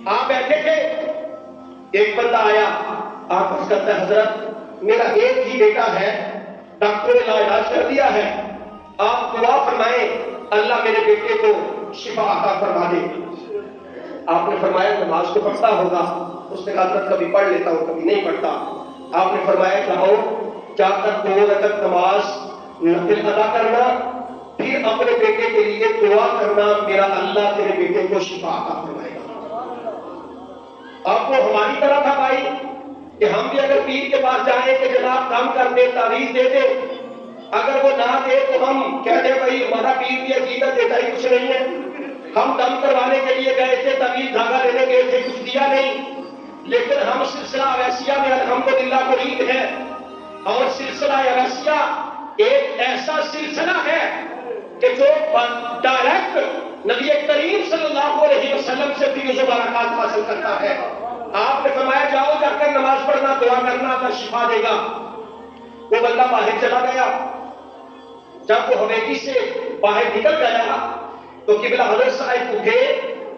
آپ بیٹھے تھے، ایک بندہ آیا، آپ عرض کرتا ہے حضرت میرا ایک ہی بیٹا ہے، ڈاکٹر نے علاج کر دیا ہے، آپ دعا فرمائیں اللہ میرے بیٹے کو شفا عطا فرما دے۔ آپ نے فرمایا نماز تو پڑھتا ہوگا؟ اس نے کہا حضرت کبھی پڑھ لیتا ہوں کبھی نہیں پڑھتا۔ آپ نے فرمایا جاؤ جا کر 2 رکعت نماز نفل ادا کرنا، پھر اپنے بیٹے کے لیے دعا کرنا، میرا اللہ تیرے بیٹے کو شفا عطا فرمائے گا۔ اب وہ ہماری طرح تھا بھائی کہ ہم بھی اگر پیر کے پاس جائیں کہ جناب دم کر دے، تعویذ دے دے، اگر وہ نہ دے تو ہم کہتے ہیں بھائی ہمارا پیر بھی عقیدت دیتا ہی کچھ نہیں ہے، ہم دم کروانے کے لیے گئے تھے، تعویذ دھاگا لینے گئے تھے، کچھ دیا نہیں۔ لیکن ہم سلسلہ اویسیہ میں الحمدللہ مرید ہے، اور سلسلہ اویسیہ ایک ایسا سلسلہ ہے کہ جو ڈائریکٹ نبی کریم صلی اللہ علیہ وسلم سے فیض و برکات حاصل کرتا ہے۔ آپ نے فرمایا جاؤ جا کر نماز پڑھنا، دعا کرنا، اللہ شفا دے گا۔ وہ بندہ باہر چلا گیا، جب وہ حویلی سے باہر نکل گیا تو قبلہ حضرت صاحب اٹھے،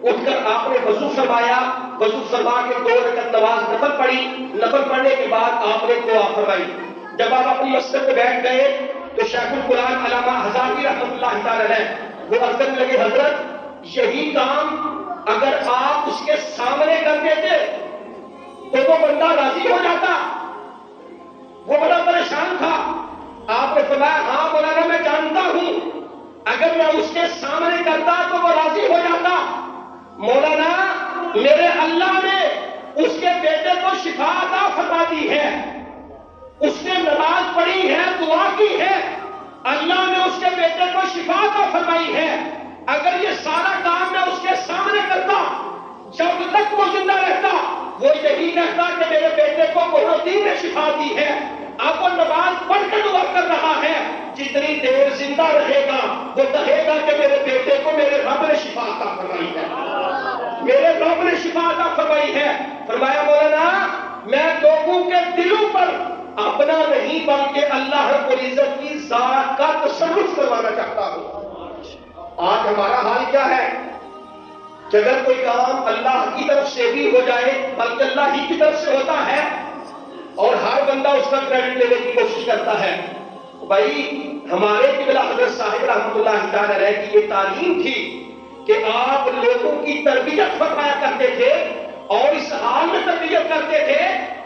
اٹھ کر آپ نے وضو فرمایا، وضو فرما کے 2 رکعت نماز نفل پڑھی، نفل پڑھنے کے بعد آپ نے دعا فرمائی۔ جب آپ اپنی مسجد میں بیٹھ گئے تو شیخ القرآن علامہ ہزاروی رحمۃ اللہ تعالی علیہ وہ عرض کرنے لگے حضرت یہی کام اگر آپ اس کے سامنے کر دیتے تو وہ بندہ راضی ہو جاتا۔ وہ بڑا پریشان تھا۔ آپ نے فرمایا ہاں مولانا میں جانتا ہوں، اگر میں اس کے سامنے کرتا تو وہ راضی ہو جاتا۔ مولانا میرے اللہ نے اس کے بیٹے کو شفا عطا فرما دی ہے، اس نے نماز پڑھی ہے، دعا کی ہے، اللہ نے اس کے بیٹے کو شفا عطا فرمائی ہے۔ اگر یہ سارا کام میں اس کے سامنے کرتا، جب تک وہ زندہ رہتا وہ یہی کہتا کہ میرے بیٹے کو بہت نے شفا دی ہے۔ اب وہ نماز پڑھ کر دعا کر رہا ہے، جتنی دیر زندہ رہے گا وہ کہے گا کہ میرے بیٹے کو میرے رب نے شفا عطا فرمائی ہے، میرے رب نے شفا عطا فرمائی ہے۔ فرمایا مولانا میں لوگوں کے دلوں پر اپنا نہیں بلکہ اللہ رب العزت کی ذات کا تصرف کروانا چاہتا ہوں۔ آج ہمارا حال کیا ہے کہ اگر کوئی کام اللہ کی طرف سے بھی ہو جائے بلکہ اللہ ہی کی طرف سے ہوتا ہے اور ہر بندہ اس کا کریڈٹ لینے کی کوشش کرتا ہے۔ بھائی ہمارے قبلہ حضرت صاحب رحمۃ اللہ تعالی علیہ کی یہ تعلیم تھی کہ آپ لوگوں کی تربیت فرمایا کرتے تھے اور اس حال میں تربیت کرتے تھے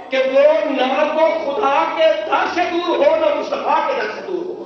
کہ وہ نہ تو خدا کے در سے دور ہو نہ مصطفیٰ کے در سے دور ہو۔